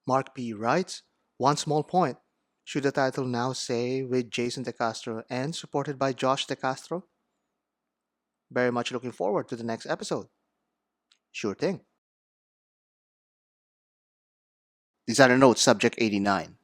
Mark P. writes, one small point. Should the title now say with Jason De Castro and supported by Josh De Castro? Very much looking forward to the next episode. Sure thing. Designer Notes Subject 89.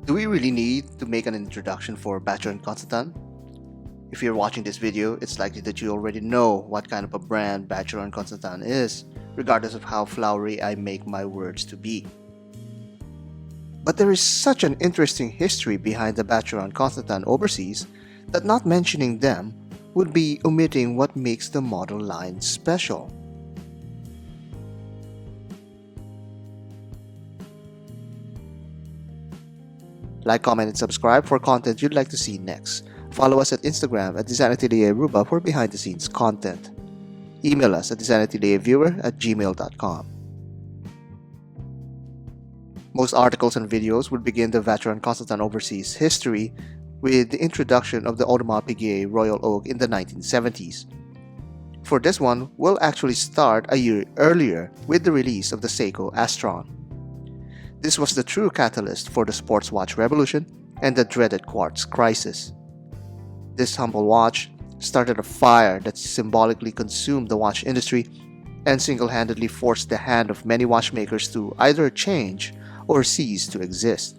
Do we really need to make an introduction for Vacheron Constantin? If you're watching this video, it's likely that you already know what kind of a brand Vacheron Constantin is, regardless of how flowery I make my words to be. But there is such an interesting history behind the Vacheron Constantin overseas that not mentioning them would be omitting what makes the model line special. Like, comment, and subscribe for content you'd like to see next. Follow us at Instagram at DesignAtelierRuba for behind-the-scenes content. Email us at designatelierviewer@gmail.com. Most articles and videos would begin the Vacheron Constantin overseas history with the introduction of the Audemars Piguet Royal Oak in the 1970s. For this one, we'll actually start a year earlier with the release of the Seiko Astron. This was the true catalyst for the sports watch revolution and the dreaded quartz crisis. This humble watch started a fire that symbolically consumed the watch industry and single-handedly forced the hand of many watchmakers to either change or cease to exist.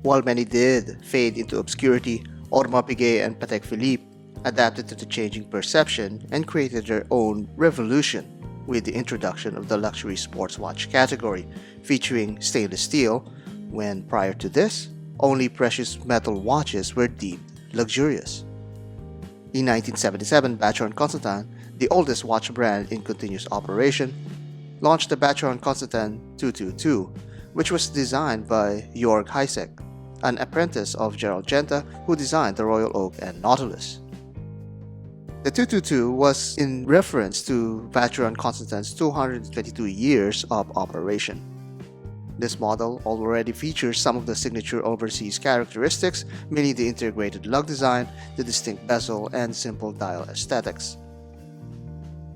While many did fade into obscurity, Audemars Piguet and Patek Philippe adapted to the changing perception and created their own revolution with the introduction of the luxury sports watch category, featuring stainless steel, when prior to this, only precious metal watches were deemed luxurious. In 1977, Vacheron Constantin, the oldest watch brand in continuous operation, launched the Vacheron Constantin 222, which was designed by Jörg Heisek, an apprentice of Gerald Genta who designed the Royal Oak and Nautilus. The 222 was in reference to Vacheron Constantin's 222 years of operation. This model already features some of the signature overseas characteristics, meaning the integrated lug design, the distinct bezel, and simple dial aesthetics.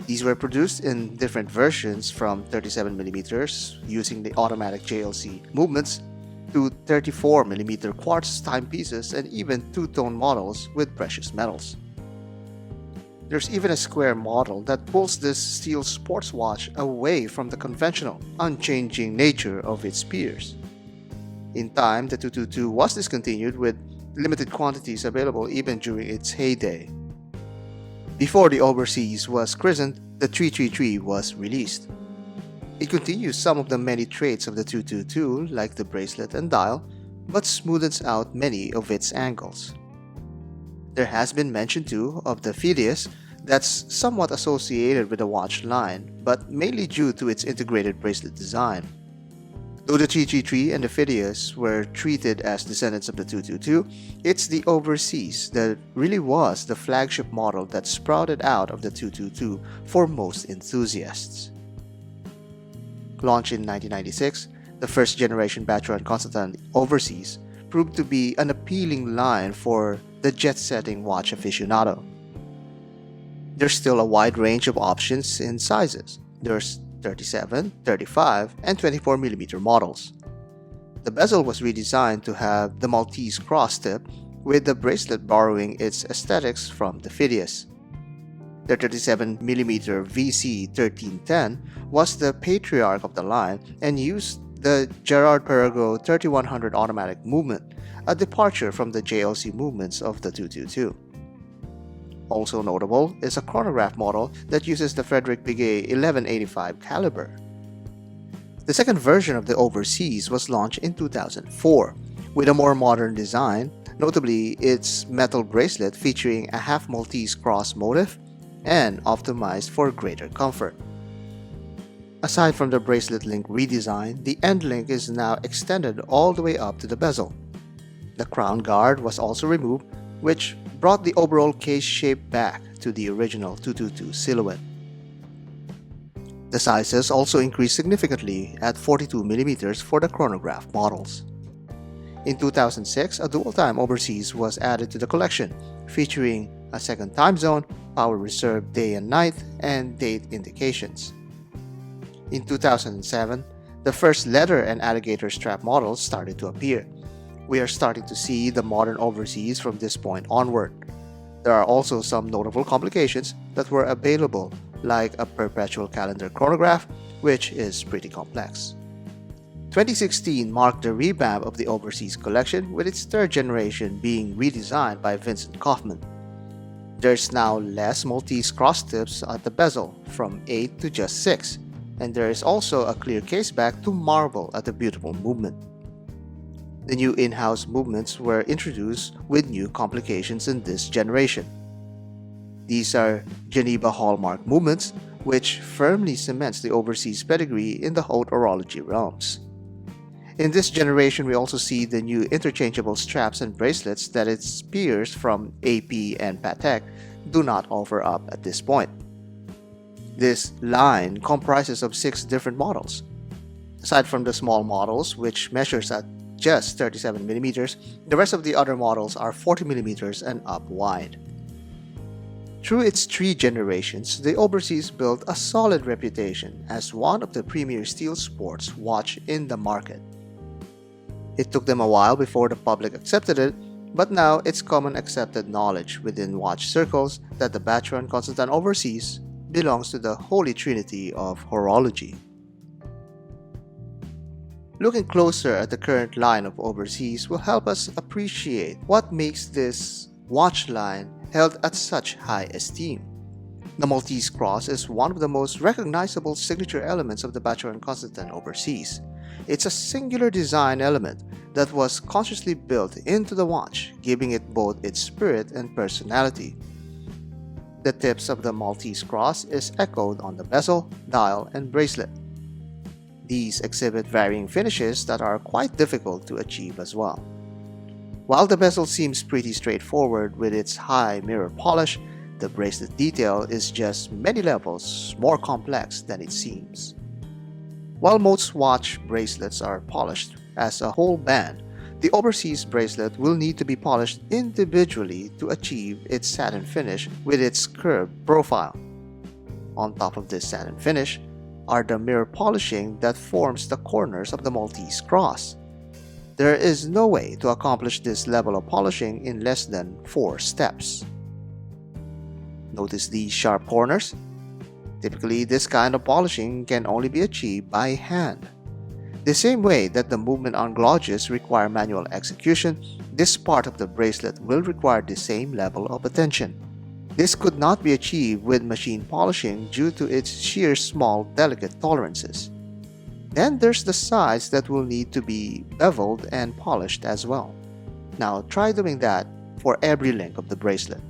These were produced in different versions from 37mm using the automatic JLC movements to 34mm quartz timepieces and even two-tone models with precious metals. There's even a square model that pulls this steel sports watch away from the conventional, unchanging nature of its peers. In time, the 222 was discontinued with limited quantities available even during its heyday. Before the overseas was christened, the 333 was released. It continues some of the many traits of the 222 like the bracelet and dial, but smoothens out many of its angles. There has been mention too of the Phileas that's somewhat associated with the watch line, but mainly due to its integrated bracelet design. Though the 333 and the Phileas were treated as descendants of the 222, it's the overseas that really was the flagship model that sprouted out of the 222 for most enthusiasts. Launched in 1996, the first generation Vacheron Constantin overseas proved to be an appealing line for the jet-setting watch aficionado. There's still a wide range of options in sizes. There's 37, 35, and 24mm models. The bezel was redesigned to have the Maltese cross tip, with the bracelet borrowing its aesthetics from the Phileas. The 37mm VC1310 was the patriarch of the line and used the Girard-Perregaux 3100 automatic movement, a departure from the JLC movements of the 222. Also notable is a chronograph model that uses the Frederick Piguet 1185 caliber. The second version of the overseas was launched in 2004 with a more modern design, notably its metal bracelet featuring a half Maltese cross motif and optimized for greater comfort. Aside from the bracelet link redesign, the end link is now extended all the way up to the bezel. The crown guard was also removed, which brought the overall case shape back to the original 222 silhouette. The sizes also increased significantly at 42mm for the chronograph models. In 2006, a dual-time overseas was added to the collection, featuring a second time zone, power reserve day and night, and date indications. In 2007, the first leather and alligator strap models started to appear. We are starting to see the modern overseas from this point onward. There are also some notable complications that were available, like a perpetual calendar chronograph, which is pretty complex. 2016 marked the revamp of the overseas collection, with its third generation being redesigned by Vincent Kaufman. There's now less Maltese cross tips at the bezel, from 8 to just 6, and there is also a clear case back to marvel at the beautiful movement. The new in-house movements were introduced with new complications in this generation. These are Geneva hallmark movements, which firmly cements the overseas pedigree in the haute horology realms. In this generation, we also see the new interchangeable straps and bracelets that its peers from AP and Patek do not offer up at this point. This line comprises of 6 different models. Aside from the small models, which measures at just 37mm, the rest of the other models are 40mm and up wide. Through its 3 generations, the overseas built a solid reputation as one of the premier steel sports watch in the market. It took them a while before the public accepted it, but now it's common accepted knowledge within watch circles that the Vacheron Constantin overseas belongs to the holy trinity of horology. Looking closer at the current line of overseas will help us appreciate what makes this watch line held at such high esteem. The Maltese cross is one of the most recognizable signature elements of the Vacheron Constantin overseas. It's a singular design element that was consciously built into the watch, giving it both its spirit and personality. The tips of the Maltese cross is echoed on the bezel, dial, and bracelet. These exhibit varying finishes that are quite difficult to achieve as well. While the bezel seems pretty straightforward with its high mirror polish, the bracelet detail is just many levels more complex than it seems. While most watch bracelets are polished as a whole band, the overseas bracelet will need to be polished individually to achieve its satin finish with its curved profile. On top of this satin finish are the mirror polishing that forms the corners of the Maltese cross. There is no way to accomplish this level of polishing in less than 4 steps. Notice these sharp corners? Typically, this kind of polishing can only be achieved by hand. The same way that the movement on gouges require manual execution, this part of the bracelet will require the same level of attention. This could not be achieved with machine polishing due to its sheer small, delicate tolerances. Then there's the sides that will need to be beveled and polished as well. Now try doing that for every link of the bracelet.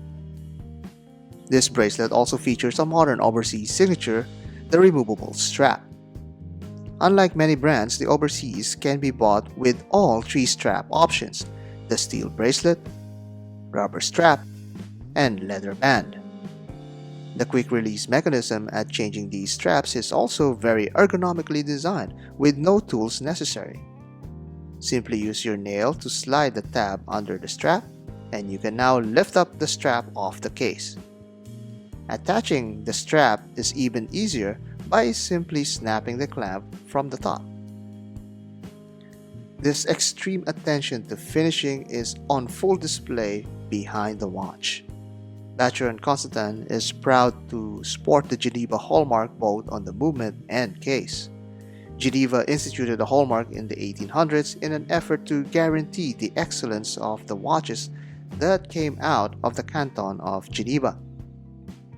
This bracelet also features a modern overseas signature, the removable strap. Unlike many brands, the overseas can be bought with all 3 strap options: the steel bracelet, rubber strap, and leather band. The quick release mechanism at changing these straps is also very ergonomically designed with no tools necessary. Simply use your nail to slide the tab under the strap, and you can now lift up the strap off the case. Attaching the strap is even easier by simply snapping the clamp from the top. This extreme attention to finishing is on full display behind the watch. Vacheron Constantin is proud to sport the Geneva hallmark both on the movement and case. Geneva instituted the hallmark in the 1800s in an effort to guarantee the excellence of the watches that came out of the canton of Geneva.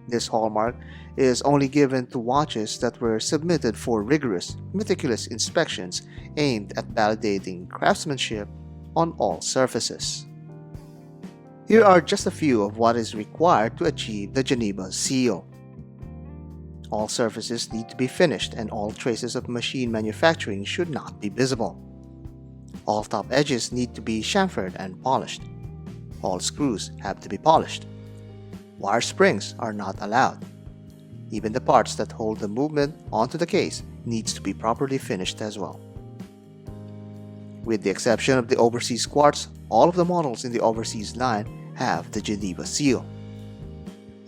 This hallmark is only given to watches that were submitted for rigorous, meticulous inspections aimed at validating craftsmanship on all surfaces. Here are just a few of what is required to achieve the Geneva seal. All surfaces need to be finished and all traces of machine manufacturing should not be visible. All top edges need to be chamfered and polished. All screws have to be polished. Wire springs are not allowed. Even the parts that hold the movement onto the case needs to be properly finished as well. With the exception of the overseas quartz, all of the models in the overseas line have the Geneva seal.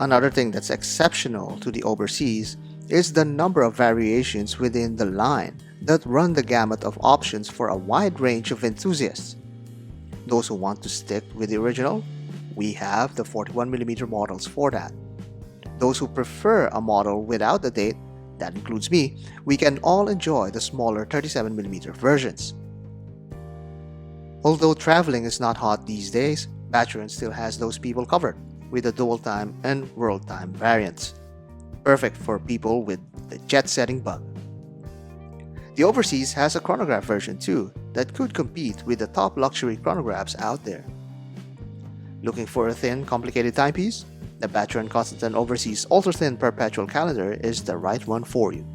Another thing that's exceptional to the overseas is the number of variations within the line that run the gamut of options for a wide range of enthusiasts. Those who want to stick with the original, we have the 41mm models for that. Those who prefer a model without the date, that includes me, we can all enjoy the smaller 37mm versions. Although traveling is not hot these days, Vacheron still has those people covered with the dual time and world time variants. Perfect for people with the jet-setting bug. The overseas has a chronograph version too that could compete with the top luxury chronographs out there. Looking for a thin, complicated timepiece? The Vacheron Constantin Overseas ultra-thin perpetual calendar is the right one for you.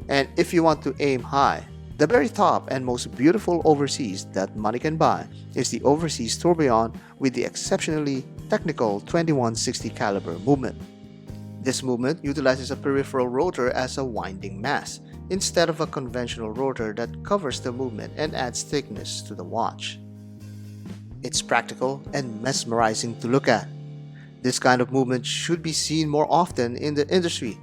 And if you want to aim high, the very top and most beautiful overseas that money can buy is the Overseas Tourbillon with the exceptionally technical 2160 caliber movement. This movement utilizes a peripheral rotor as a winding mass, instead of a conventional rotor that covers the movement and adds thickness to the watch. It's practical and mesmerizing to look at. This kind of movement should be seen more often in the industry,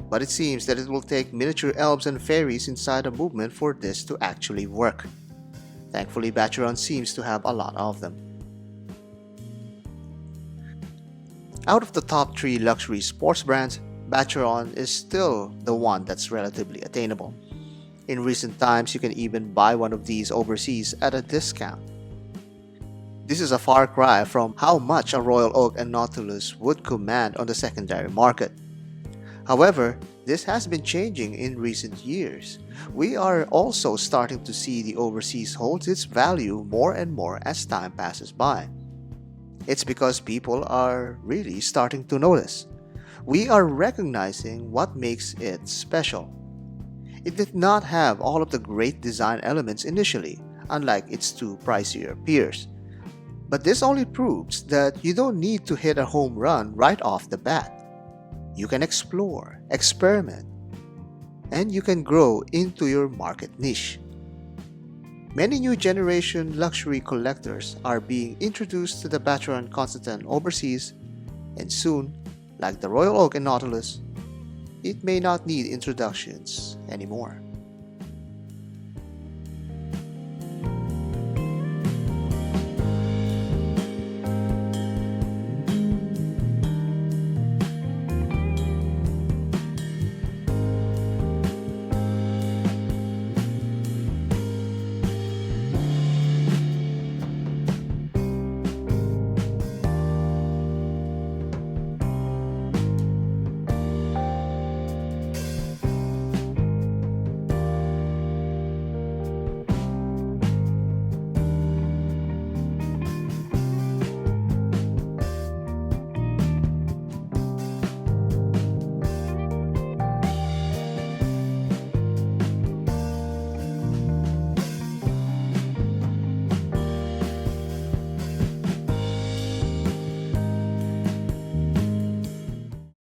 but it seems that it will take miniature elves and fairies inside a movement for this to actually work. Thankfully, Vacheron seems to have a lot of them. Out of the top 3 luxury sports brands, Vacheron is still the one that's relatively attainable. In recent times, you can even buy one of these overseas at a discount. This is a far cry from how much a Royal Oak and Nautilus would command on the secondary market. However, this has been changing in recent years. We are also starting to see the overseas hold its value more and more as time passes by. It's because people are really starting to notice. We are recognizing what makes it special. It did not have all of the great design elements initially, unlike its 2 pricier peers. But this only proves that you don't need to hit a home run right off the bat. You can explore, experiment, and you can grow into your market niche. Many new generation luxury collectors are being introduced to the Vacheron Constantin Overseas, and soon, like the Royal Oak and Nautilus, it may not need introductions anymore.